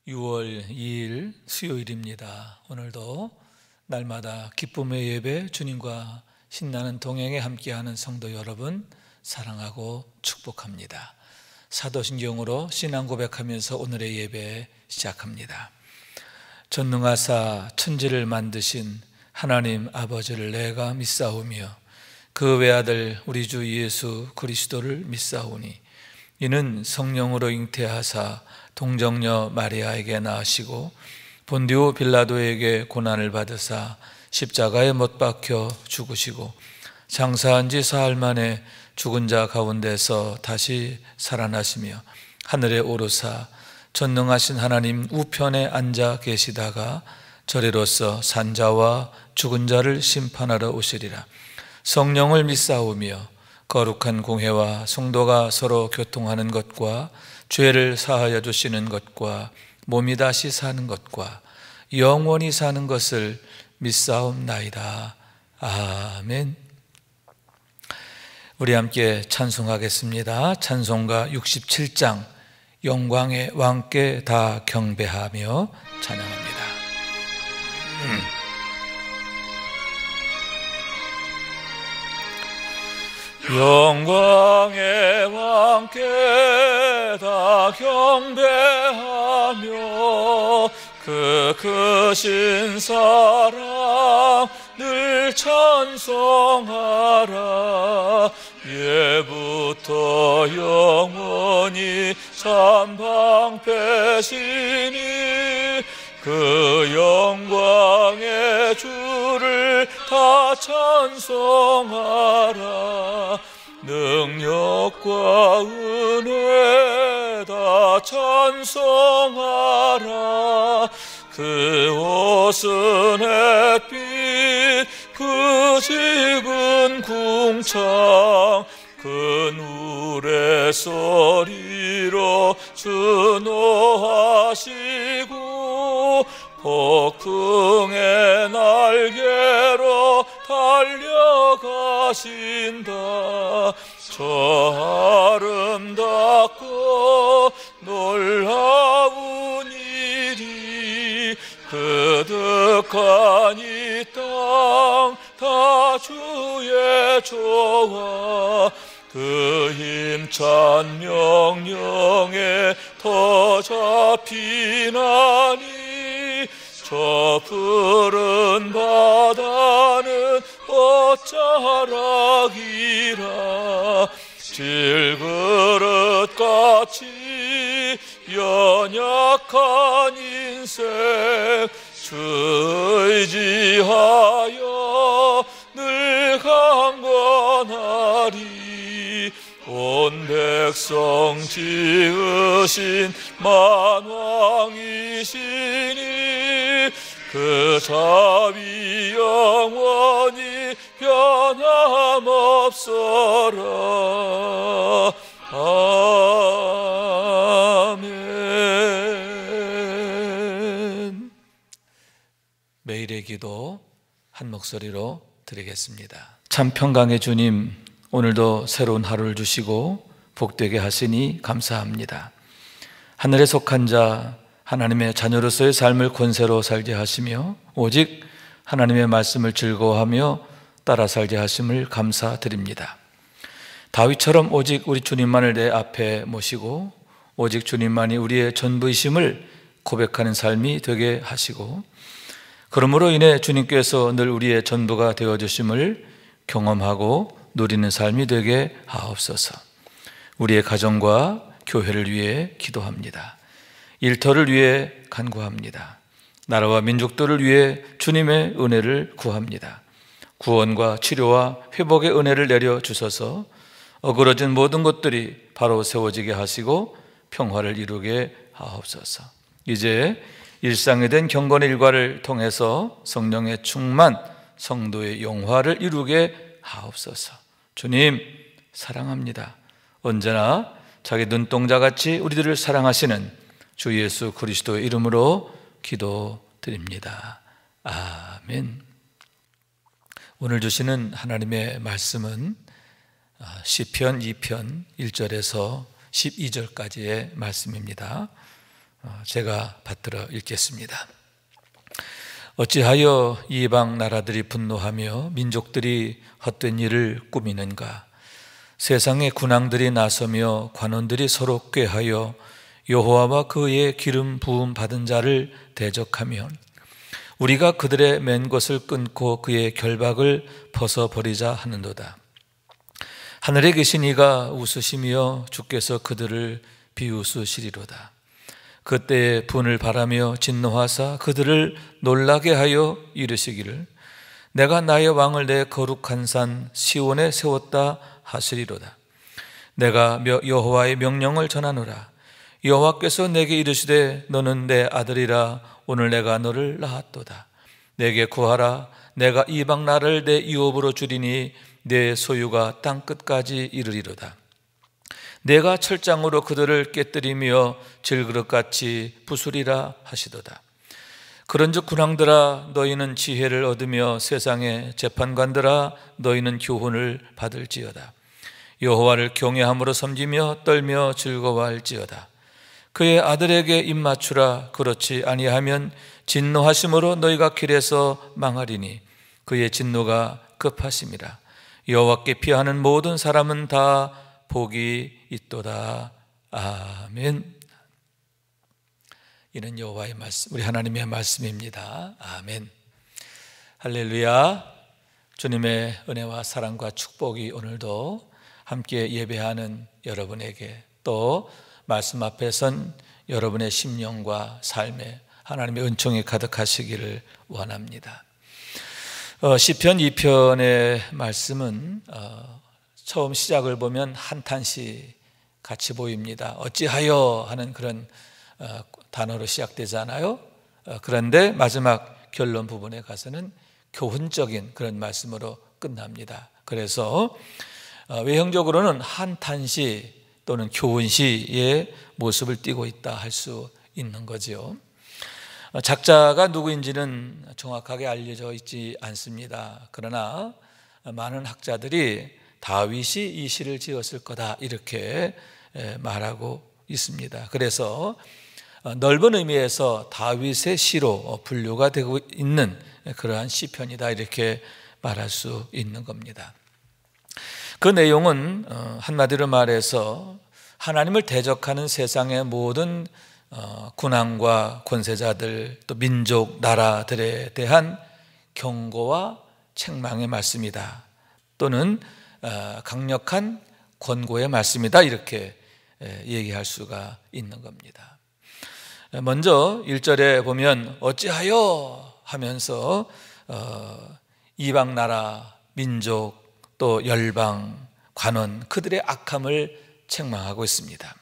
6월 2일 수요일입니다. 오늘도 날마다 기쁨의 예배, 주님과 신나는 동행에 함께하는 성도 여러분 사랑하고 축복합니다. 사도신경으로 신앙 고백하면서 오늘의 예배 시작합니다. 전능하사 천지를 만드신 하나님 아버지를 내가 믿사오며 그 외아들 우리 주 예수 그리스도를 믿사오니 이는 성령으로 잉태하사 동정녀 마리아에게 낳으시고 본디오 빌라도에게 고난을 받으사 십자가에 못 박혀 죽으시고 장사한 지 사흘 만에 죽은 자 가운데서 다시 살아나시며 하늘에 오르사 전능하신 하나님 우편에 앉아 계시다가 저리로서 산자와 죽은 자를 심판하러 오시리라. 성령을 믿사오며 거룩한 공회와 성도가 서로 교통하는 것과 죄를 사하여 주시는 것과 몸이 다시 사는 것과 영원히 사는 것을 믿사옵나이다. 아멘. 우리 함께 찬송하겠습니다. 찬송가 67장 영광의 왕께 다 경배하며 찬양합니다. 영광의 왕께 다 경배하며 그 크신 사랑 늘 찬송하라. 예부터 영원히 삼방패시니 그 영광의 주를 다 찬송하라. 능력과 은혜 다 찬송하라. 그 옷은 햇빛 그 집은 궁창 큰 우레소리로 준호하시고 폭풍의 날개로 달려가신다. 저 아름답고 놀라운 일이 그득한 이 땅 다 주의 조화 그 힘찬 명령에 더 잡히나니 저 푸른 바다는 옷자락이라. 질그릇같이 연약한 인생 주 의지하여 늘 강건하리. 온 백성 지으신 만왕이시니 그 자비 영원히 변함없어라. 아멘. 매일의 기도 한 목소리로 드리겠습니다. 참 평강의 주님, 오늘도 새로운 하루를 주시고 복되게 하시니 감사합니다. 하늘에 속한 자 하나님의 자녀로서의 삶을 권세로 살게 하시며 오직 하나님의 말씀을 즐거워하며 따라 살게 하심을 감사드립니다. 다윗처럼 오직 우리 주님만을 내 앞에 모시고 오직 주님만이 우리의 전부이심을 고백하는 삶이 되게 하시고 그러므로 인해 주님께서 늘 우리의 전부가 되어주심을 경험하고 누리는 삶이 되게 하옵소서. 우리의 가정과 교회를 위해 기도합니다. 일터를 위해 간구합니다. 나라와 민족들을 위해 주님의 은혜를 구합니다. 구원과 치료와 회복의 은혜를 내려주셔서 어그러진 모든 것들이 바로 세워지게 하시고 평화를 이루게 하옵소서. 이제 일상에 된 경건의 일과를 통해서 성령의 충만, 성도의 영화를 이루게 하옵소서. 주님 사랑합니다. 언제나 자기 눈동자같이 우리들을 사랑하시는 주 예수 그리스도의 이름으로 기도드립니다. 아멘. 오늘 주시는 하나님의 말씀은 시편 2편 1절에서 12절까지의 말씀입니다. 제가 받들어 읽겠습니다. 어찌하여 이방 나라들이 분노하며 민족들이 헛된 일을 꾸미는가? 세상의 군왕들이 나서며 관원들이 서로 꾀하여 여호와와 그의 기름 부음 받은 자를 대적하며 우리가 그들의 맨 것을 끊고 그의 결박을 벗어버리자 하는도다. 하늘에 계신 이가 웃으시며 주께서 그들을 비웃으시리로다. 그때에 분을 바라며 진노하사 그들을 놀라게 하여 이르시기를 내가 나의 왕을 내 거룩한 산 시온에 세웠다 하시리로다. 내가 여호와의 명령을 전하노라. 여호와께서 내게 이르시되 너는 내 아들이라 오늘 내가 너를 낳았도다. 내게 구하라. 내가 이방 나라를 내 유업으로 주리니 내 소유가 땅 끝까지 이르리로다. 내가 철장으로 그들을 깨뜨리며 질그릇같이 부수리라 하시도다. 그런즉 군왕들아 너희는 지혜를 얻으며 세상의 재판관들아 너희는 교훈을 받을지어다. 여호와를 경외함으로 섬기며 떨며 즐거워할지어다. 그의 아들에게 입맞추라. 그렇지 아니하면 진노하심으로 너희가 길에서 망하리니 그의 진노가 급하심이라. 여호와께 피하는 모든 사람은 다 복이 있도다. 아멘. 이는 여호와의 말씀, 우리 하나님의 말씀입니다. 아멘. 할렐루야. 주님의 은혜와 사랑과 축복이 오늘도 함께 예배하는 여러분에게 또 말씀 앞에 선 여러분의 심령과 삶에 하나님의 은총이 가득하시기를 원합니다. 시편 2편의 말씀은 처음 시작을 보면 한탄시 같이 보입니다. 어찌하여 하는 그런 단어로 시작되잖아요. 그런데 마지막 결론 부분에 가서는 교훈적인 그런 말씀으로 끝납니다. 그래서 외형적으로는 한탄시 또는 교훈시의 모습을 띠고 있다 할 수 있는 거죠. 작자가 누구인지는 정확하게 알려져 있지 않습니다. 그러나 많은 학자들이 다윗이 이 시를 지었을 거다 이렇게 말하고 있습니다. 그래서 넓은 의미에서 다윗의 시로 분류가 되고 있는 그러한 시편이다 이렇게 말할 수 있는 겁니다. 그 내용은 한마디로 말해서 하나님을 대적하는 세상의 모든 군왕과 권세자들 또 민족, 나라들에 대한 경고와 책망의 말씀이다. 또는 강력한 권고의 말씀이다 이렇게 얘기할 수가 있는 겁니다. 먼저 1절에 보면 어찌하여 하면서 이방 나라, 민족, 또 열방, 관원 그들의 악함을 책망하고 있습니다.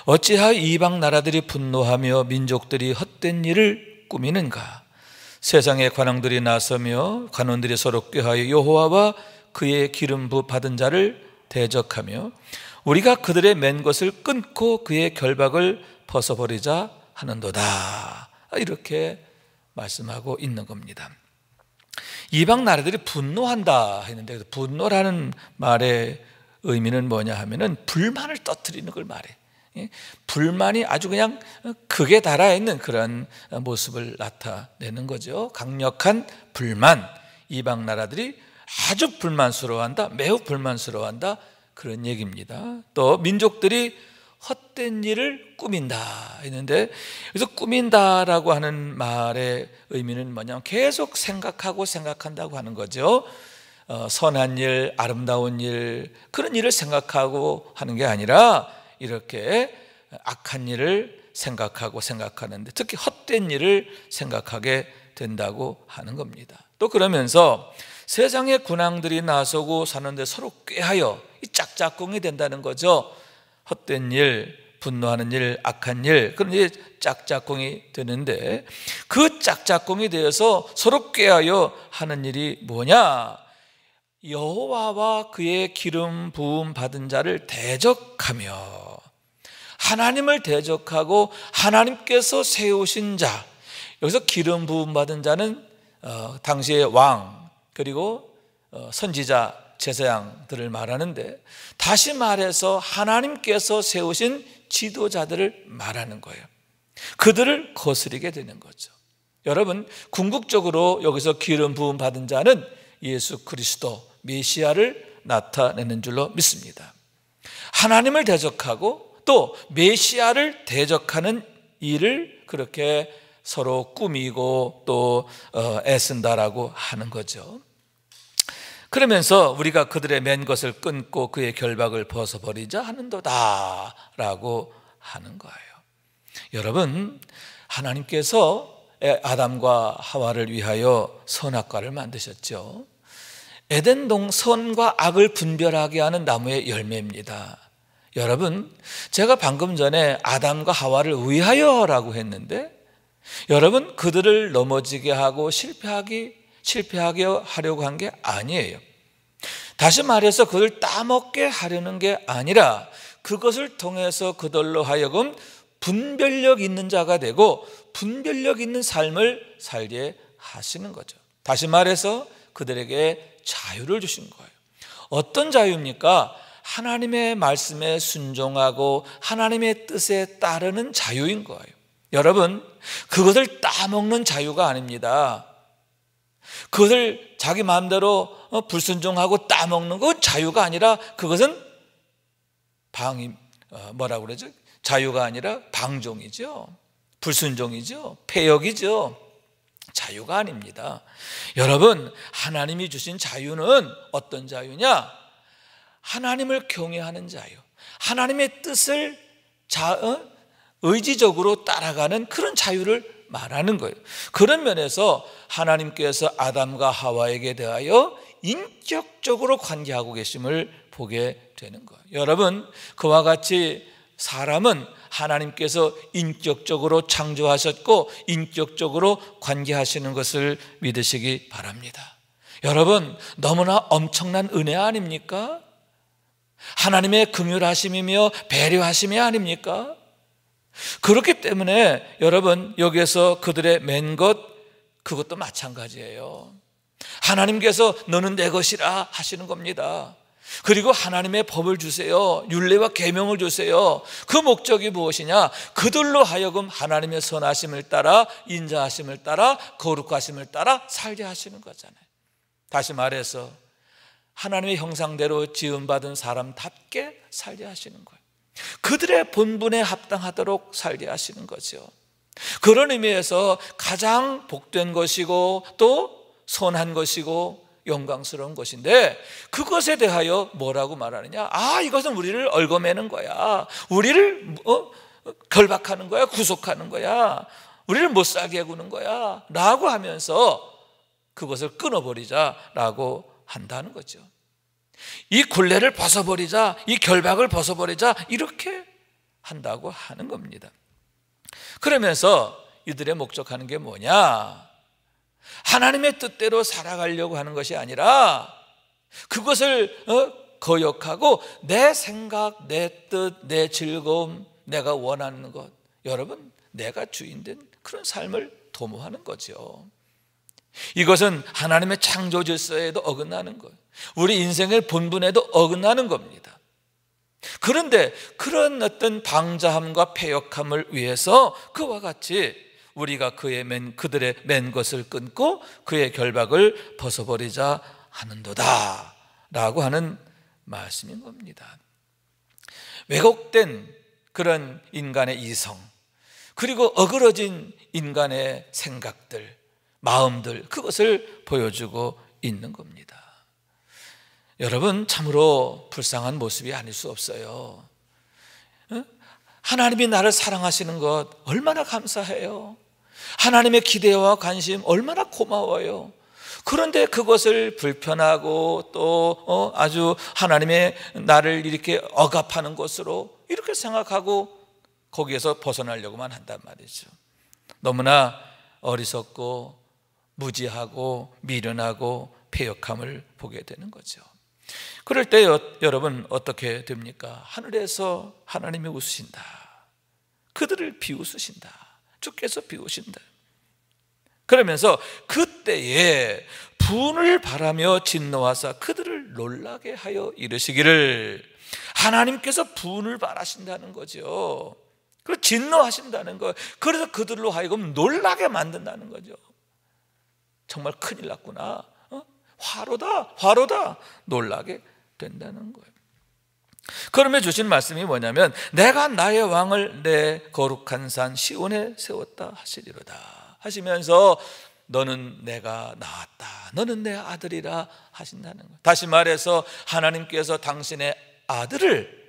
어찌하여 이방 나라들이 분노하며 민족들이 헛된 일을 꾸미는가? 세상의 관왕들이 나서며 관원들이 서로 꾀하여 여호와와 그의 기름 부 받은 자를 대적하며 우리가 그들의 맨 것을 끊고 그의 결박을 벗어버리자 하는도다. 이렇게 말씀하고 있는 겁니다. 이방 나라들이 분노한다 했는데 분노라는 말의 의미는 뭐냐 하면은 불만을 터뜨리는 걸 말해. 불만이 아주 그냥 극에 달아 있는 그런 모습을 나타내는 거죠. 강력한 불만. 이방 나라들이 아주 불만스러워한다, 매우 불만스러워한다 그런 얘기입니다. 또 민족들이 헛된 일을 꾸민다 했는데 그래서 꾸민다라고 하는 말의 의미는 뭐냐면 계속 생각하고 생각한다고 하는 거죠. 선한 일, 아름다운 일 그런 일을 생각하고 하는 게 아니라 이렇게 악한 일을 생각하고 생각하는데 특히 헛된 일을 생각하게 된다고 하는 겁니다. 또 그러면서 세상의 군왕들이 나서고 사는데 서로 꾀하여 이 짝짝꿍이 된다는 거죠. 헛된 일, 분노하는 일, 악한 일 그런 일 짝짝꿍이 되는데 그 짝짝꿍이 되어서 서로 꾀하여 하는 일이 뭐냐? 여호와와 그의 기름 부음 받은 자를 대적하며 하나님을 대적하고 하나님께서 세우신 자 여기서 기름 부음 받은 자는 당시의 왕 그리고 선지자 제사장들을 말하는데 다시 말해서 하나님께서 세우신 지도자들을 말하는 거예요. 그들을 거스리게 되는 거죠. 여러분, 궁극적으로 여기서 기름 부음 받은 자는 예수 그리스도 메시아를 나타내는 줄로 믿습니다. 하나님을 대적하고 또 메시아를 대적하는 일을 그렇게 서로 꾸미고 또 애쓴다라고 하는 거죠. 그러면서 우리가 그들의 맨 것을 끊고 그의 결박을 벗어버리자 하는도다 라고 하는 거예요. 여러분, 하나님께서 아담과 하와를 위하여 선악과를 만드셨죠. 에덴동 선과 악을 분별하게 하는 나무의 열매입니다. 여러분, 제가 방금 전에 아담과 하와를 위하여라고 했는데, 여러분, 그들을 넘어지게 하고 실패하게 하려고 한 게 아니에요. 다시 말해서 그들 따먹게 하려는 게 아니라 그것을 통해서 그들로 하여금 분별력 있는 자가 되고 분별력 있는 삶을 살게 하시는 거죠. 다시 말해서 그들에게 자유를 주신 거예요. 어떤 자유입니까? 하나님의 말씀에 순종하고 하나님의 뜻에 따르는 자유인 거예요. 여러분, 그것을 따먹는 자유가 아닙니다. 그것을 자기 마음대로 불순종하고 따먹는 건 자유가 아니라 그것은 뭐라고 그러죠? 자유가 아니라 방종이죠. 불순종이죠. 폐역이죠. 자유가 아닙니다. 여러분, 하나님이 주신 자유는 어떤 자유냐? 하나님을 경외하는 자유, 하나님의 뜻을 의지적으로 따라가는 그런 자유를 말하는 거예요. 그런 면에서 하나님께서 아담과 하와에게 대하여 인격적으로 관계하고 계심을 보게 되는 거예요. 여러분, 그와 같이 사람은 하나님께서 인격적으로 창조하셨고 인격적으로 관계하시는 것을 믿으시기 바랍니다. 여러분, 너무나 엄청난 은혜 아닙니까? 하나님의 긍휼하심이며 배려하심이 아닙니까? 그렇기 때문에 여러분, 여기에서 그들의 맨 것, 그것도 마찬가지예요. 하나님께서 너는 내 것이라 하시는 겁니다. 그리고 하나님의 법을 주세요. 율례와 계명을 주세요. 그 목적이 무엇이냐? 그들로 하여금 하나님의 선하심을 따라, 인자하심을 따라, 거룩하심을 따라 살게 하시는 거잖아요. 다시 말해서 하나님의 형상대로 지음받은 사람답게 살게 하시는 거예요. 그들의 본분에 합당하도록 살게 하시는 거죠. 그런 의미에서 가장 복된 것이고 또 선한 것이고 영광스러운 것인데, 그것에 대하여 뭐라고 말하느냐? 이것은 우리를 얽어매는 거야. 우리를 결박하는 거야. 구속하는 거야. 우리를 못 살게 구는 거야 라고 하면서 그것을 끊어버리자라고 한다는 거죠. 이 굴레를 벗어버리자, 이 결박을 벗어버리자, 이렇게 한다고 하는 겁니다. 그러면서 이들의 목적하는 게 뭐냐? 하나님의 뜻대로 살아가려고 하는 것이 아니라 그것을 거역하고 내 생각, 내 뜻, 내 즐거움, 내가 원하는 것, 여러분, 내가 주인된 그런 삶을 도모하는 거죠. 이것은 하나님의 창조 질서에도 어긋나는 거예요. 우리 인생의 본분에도 어긋나는 겁니다. 그런데 그런 어떤 방자함과 패역함을 위해서 그와 같이 우리가 그들의 맨 것을 끊고 그의 결박을 벗어버리자 하는도다 라고 하는 말씀인 겁니다. 왜곡된 그런 인간의 이성, 그리고 어그러진 인간의 생각들, 마음들, 그것을 보여주고 있는 겁니다. 여러분, 참으로 불쌍한 모습이 아닐 수 없어요. 하나님이 나를 사랑하시는 것 얼마나 감사해요. 하나님의 기대와 관심 얼마나 고마워요. 그런데 그것을 불편하고 또 아주 하나님의 나를 이렇게 억압하는 것으로 이렇게 생각하고 거기에서 벗어나려고만 한단 말이죠. 너무나 어리석고 무지하고 미련하고 패역함을 보게 되는 거죠. 그럴 때 여러분 어떻게 됩니까? 하늘에서 하나님이 웃으신다. 그들을 비웃으신다. 주께서 비웃으신다. 그러면서 그때에 분을 바라며 진노하사 그들을 놀라게 하여 이르시기를, 하나님께서 분을 바라신다는 거죠. 그리고 진노하신다는 거예요. 그래서 그들로 하여금 놀라게 만든다는 거죠. 정말 큰일 났구나, 화로다 놀라게 된다는 거예요. 그러면 주신 말씀이 뭐냐면 내가 나의 왕을 내 거룩한 산 시온에 세웠다 하시리로다 하시면서 너는 내가 낳았다, 너는 내 아들이라 하신다는 거예요. 다시 말해서 하나님께서 당신의 아들을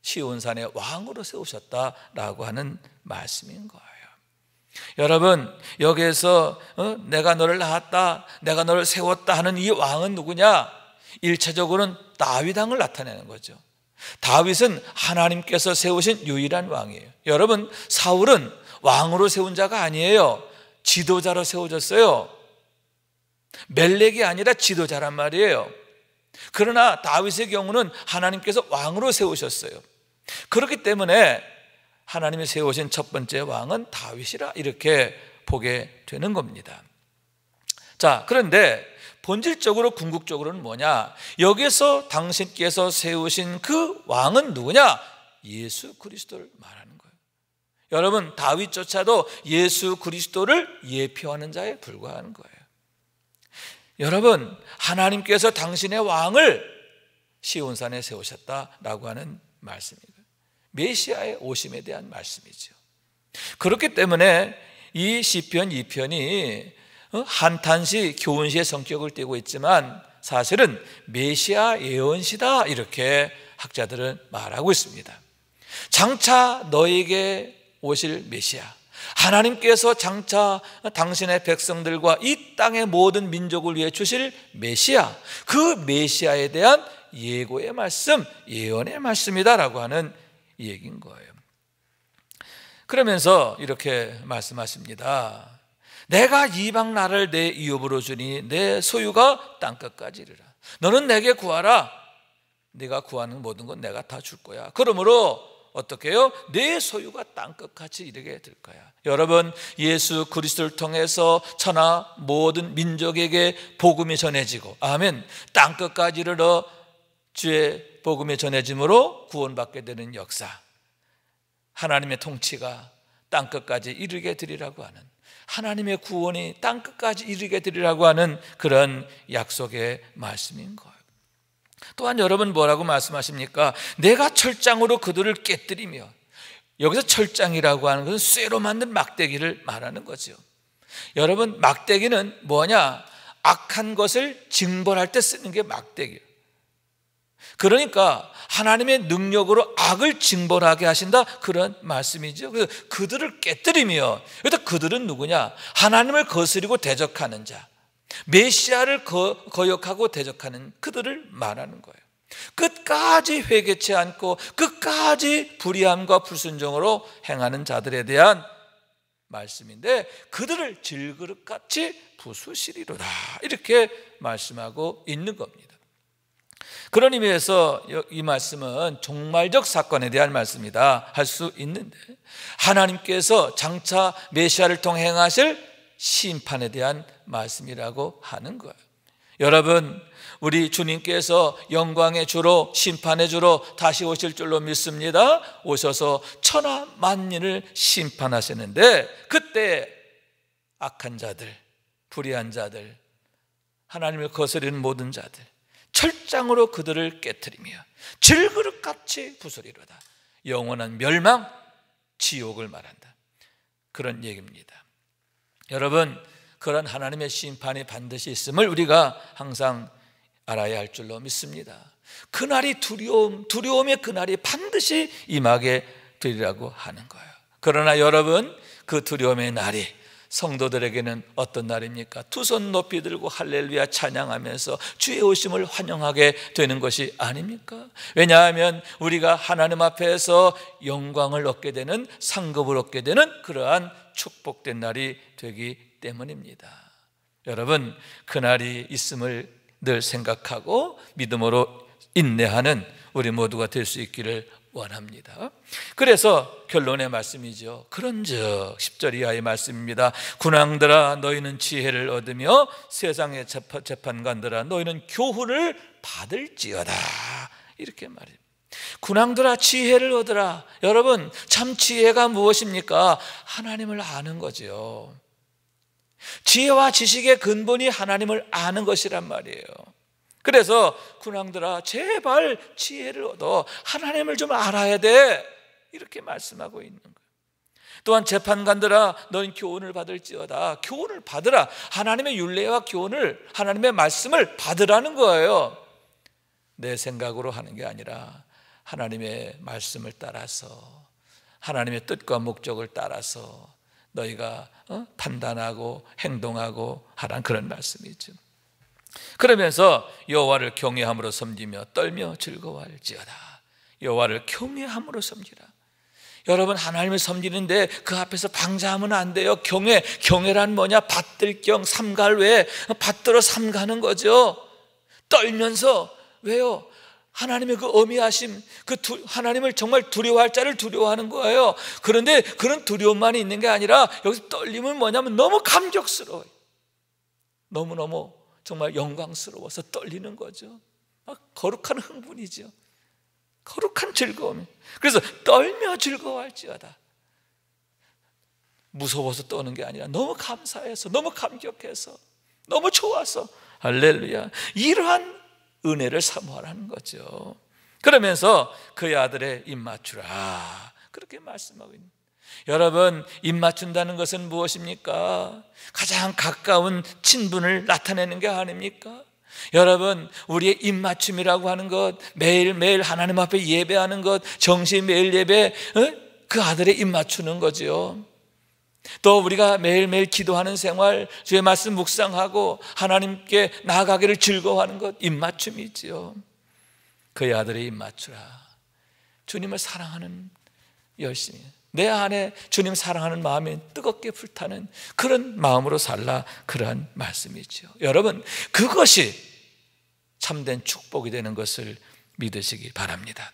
시온산의 왕으로 세우셨다라고 하는 말씀인 거예요. 여러분, 여기에서 내가 너를 낳았다, 내가 너를 세웠다 하는 이 왕은 누구냐? 일차적으로는 다윗 왕을 나타내는 거죠. 다윗은 하나님께서 세우신 유일한 왕이에요. 여러분, 사울은 왕으로 세운 자가 아니에요. 지도자로 세워졌어요. 멜렉이 아니라 지도자란 말이에요. 그러나 다윗의 경우는 하나님께서 왕으로 세우셨어요. 그렇기 때문에 하나님이 세우신 첫 번째 왕은 다윗이라 이렇게 보게 되는 겁니다. 자, 그런데 본질적으로 궁극적으로는 뭐냐? 여기서 당신께서 세우신 그 왕은 누구냐? 예수 그리스도를 말하는 거예요. 여러분, 다윗조차도 예수 그리스도를 예표하는 자에 불과한 거예요. 여러분, 하나님께서 당신의 왕을 시온산에 세우셨다라고 하는 말씀이에요. 메시아의 오심에 대한 말씀이죠. 그렇기 때문에 이 시편 2편이 한탄시 교훈시의 성격을 띠고 있지만 사실은 메시아 예언시다 이렇게 학자들은 말하고 있습니다. 장차 너에게 오실 메시아, 하나님께서 장차 당신의 백성들과 이 땅의 모든 민족을 위해 주실 메시아, 그 메시아에 대한 예고의 말씀, 예언의 말씀이다라고 하는 얘기인 거예요. 그러면서 이렇게 말씀하십니다. 내가 이방 나라를 내 이업으로 주니 내 소유가 땅끝까지 이르라. 너는 내게 구하라. 네가 구하는 모든 건 내가 다 줄 거야. 그러므로 어떻게 해요? 내 소유가 땅끝까지 이르게 될 거야. 여러분, 예수 그리스도를 통해서 천하 모든 민족에게 복음이 전해지고, 아멘, 땅끝까지 이르러 주의 복음이 전해짐으로 구원받게 되는 역사, 하나님의 통치가 땅끝까지 이르게 되리라고 하는, 하나님의 구원이 땅끝까지 이르게 되리라고 하는 그런 약속의 말씀인 거예요. 또한 여러분 뭐라고 말씀하십니까? 내가 철장으로 그들을 깨뜨리며, 여기서 철장이라고 하는 것은 쇠로 만든 막대기를 말하는 거죠. 여러분, 막대기는 뭐냐? 악한 것을 징벌할 때 쓰는 게 막대기예요. 그러니까 하나님의 능력으로 악을 징벌하게 하신다, 그런 말씀이죠. 그래서 그들을 깨뜨리며, 그래서 그들은 누구냐? 하나님을 거스리고 대적하는 자, 메시아를 거역하고 대적하는 그들을 말하는 거예요. 끝까지 회개치 않고 끝까지 불의함과 불순종으로 행하는 자들에 대한 말씀인데, 그들을 질그릇같이 부수시리로다 이렇게 말씀하고 있는 겁니다. 그런 의미에서 이 말씀은 종말적 사건에 대한 말씀이다 할 수 있는데, 하나님께서 장차 메시아를 통해 행하실 심판에 대한 말씀이라고 하는 거예요. 여러분, 우리 주님께서 영광의 주로 심판의 주로 다시 오실 줄로 믿습니다. 오셔서 천하 만민을 심판하시는데, 그때 악한 자들, 불의한 자들, 하나님을 거스르는 모든 자들, 철장으로 그들을 깨트리며 질그릇같이 부수리로다. 영원한 멸망, 지옥을 말한다, 그런 얘기입니다. 여러분, 그런 하나님의 심판이 반드시 있음을 우리가 항상 알아야 할 줄로 믿습니다. 그날이 두려움의 그날이 반드시 임하게 되리라고 하는 거예요. 그러나 여러분, 그 두려움의 날이 성도들에게는 어떤 날입니까? 두 손 높이 들고 할렐루야 찬양하면서 주의 오심을 환영하게 되는 것이 아닙니까? 왜냐하면 우리가 하나님 앞에서 영광을 얻게 되는, 상급을 얻게 되는 그러한 축복된 날이 되기 때문입니다. 여러분, 그날이 있음을 늘 생각하고 믿음으로 인내하는 우리 모두가 될 수 있기를 원합니다. 그래서 결론의 말씀이죠. 그런즉 10절 이하의 말씀입니다. 군왕들아 너희는 지혜를 얻으며 세상의 재판관들아 너희는 교훈을 받을지어다, 이렇게 말해요. 군왕들아 지혜를 얻으라. 여러분, 참 지혜가 무엇입니까? 하나님을 아는 거죠. 지혜와 지식의 근본이 하나님을 아는 것이란 말이에요. 그래서 군왕들아 제발 지혜를 얻어. 하나님을 좀 알아야 돼. 이렇게 말씀하고 있는 거예요. 또한 재판관들아 너는 교훈을 받을지어다. 교훈을 받으라. 하나님의 율례와 교훈을, 하나님의 말씀을 받으라는 거예요. 내 생각으로 하는 게 아니라 하나님의 말씀을 따라서, 하나님의 뜻과 목적을 따라서 너희가 판단하고 행동하고 하라는 그런 말씀이죠. 그러면서 여호와를 경외함으로 섬기며 떨며 즐거워할지어다. 여호와를 경외함으로 섬기라. 여러분, 하나님을 섬기는데 그 앞에서 방자하면 안 돼요. 경외란 뭐냐? 받들 경, 삼갈 외에 받들어 삼가는 거죠. 떨면서. 왜요? 하나님의 그 어미하심, 하나님을 정말 두려워할 자를 두려워하는 거예요. 그런데 그런 두려움만이 있는 게 아니라 여기서 떨림은 뭐냐면 너무 감격스러워요. 너무너무 정말 영광스러워서 떨리는 거죠. 거룩한 흥분이죠. 거룩한 즐거움이. 그래서 떨며 즐거워할지어다. 무서워서 떠는 게 아니라 너무 감사해서, 너무 감격해서, 너무 좋아서, 할렐루야, 이러한 은혜를 사모하라는 거죠. 그러면서 그의 아들의 입 맞추라, 그렇게 말씀하고 있는. 여러분, 입 맞춘다는 것은 무엇입니까? 가장 가까운 친분을 나타내는 게 아닙니까? 여러분, 우리의 입맞춤이라고 하는 것, 매일매일 하나님 앞에 예배하는 것, 정시 매일 예배, 그 아들의 입맞추는 거죠. 또 우리가 매일매일 기도하는 생활, 주의 말씀 묵상하고 하나님께 나아가기를 즐거워하는 것, 입맞춤이지요. 그의 아들의 입맞추라. 주님을 사랑하는 열심히, 내 안에 주님 사랑하는 마음이 뜨겁게 불타는 그런 마음으로 살라, 그러한 말씀이죠. 여러분, 그것이 참된 축복이 되는 것을 믿으시기 바랍니다.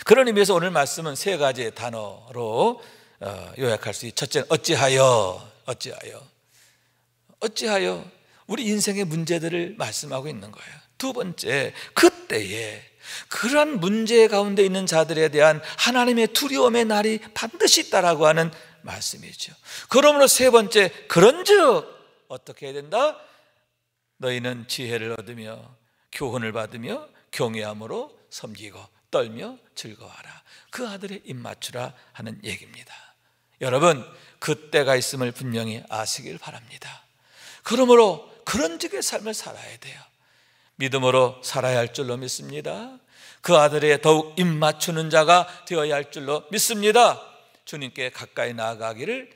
그런 의미에서 오늘 말씀은 세 가지의 단어로 요약할 수 있죠. 첫째는 어찌하여 우리 인생의 문제들을 말씀하고 있는 거예요. 두 번째, 그때에 그러한 문제 가운데 있는 자들에 대한 하나님의 두려움의 날이 반드시 있다라고 하는 말씀이죠. 그러므로 세 번째, 그런즉 어떻게 해야 된다? 너희는 지혜를 얻으며 교훈을 받으며 경외함으로 섬기고 떨며 즐거워하라. 그 아들의 입 맞추라 하는 얘기입니다. 여러분, 그때가 있음을 분명히 아시길 바랍니다. 그러므로 그런즉의 삶을 살아야 돼요. 믿음으로 살아야 할 줄로 믿습니다. 그 아들의 더욱 입 맞추는 자가 되어야 할 줄로 믿습니다. 주님께 가까이 나아가기를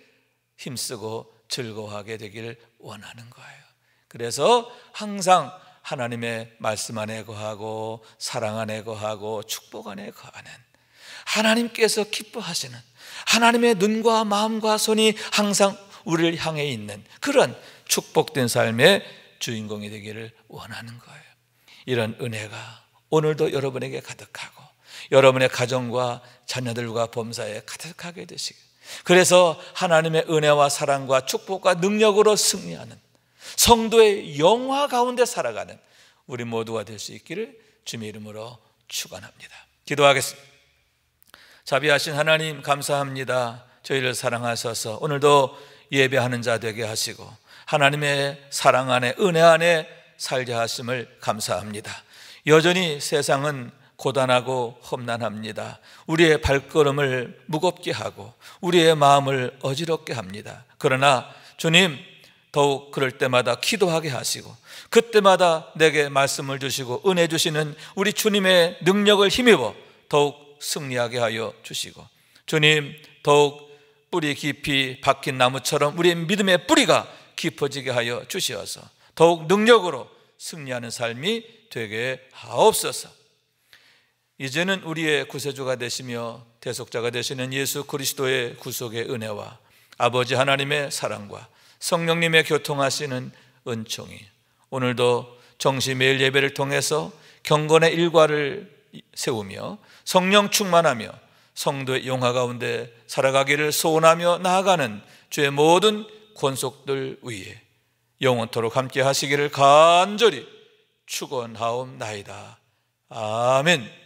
힘쓰고 즐거워하게 되기를 원하는 거예요. 그래서 항상 하나님의 말씀 안에 거하고 사랑 안에 거하고 축복 안에 거하는, 하나님께서 기뻐하시는, 하나님의 눈과 마음과 손이 항상 우리를 향해 있는 그런 축복된 삶의 주인공이 되기를 원하는 거예요. 이런 은혜가 오늘도 여러분에게 가득하고 여러분의 가정과 자녀들과 범사에 가득하게 되시길, 그래서 하나님의 은혜와 사랑과 축복과 능력으로 승리하는 성도의 영화 가운데 살아가는 우리 모두가 될 수 있기를 주님의 이름으로 축원합니다. 기도하겠습니다. 자비하신 하나님, 감사합니다. 저희를 사랑하셔서 오늘도 예배하는 자 되게 하시고 하나님의 사랑 안에, 은혜 안에 살게 하심을 감사합니다. 여전히 세상은 고단하고 험난합니다. 우리의 발걸음을 무겁게 하고 우리의 마음을 어지럽게 합니다. 그러나 주님, 더욱 그럴 때마다 기도하게 하시고 그때마다 내게 말씀을 주시고 은혜 주시는 우리 주님의 능력을 힘입어 더욱 승리하게 하여 주시고, 주님, 더욱 뿌리 깊이 박힌 나무처럼 우리의 믿음의 뿌리가 깊어지게 하여 주시어서 더욱 능력으로 승리하는 삶이 되게 하옵소서. 이제는 우리의 구세주가 되시며 대속자가 되시는 예수 그리스도의 구속의 은혜와 아버지 하나님의 사랑과 성령님의 교통하시는 은총이 오늘도 정시 매일 예배를 통해서 경건의 일과를 세우며 성령 충만하며 성도의 영화 가운데 살아가기를 소원하며 나아가는 주의 모든 권속들 위에 영원토록 함께 하시기를 간절히 축원하옵나이다. 아멘.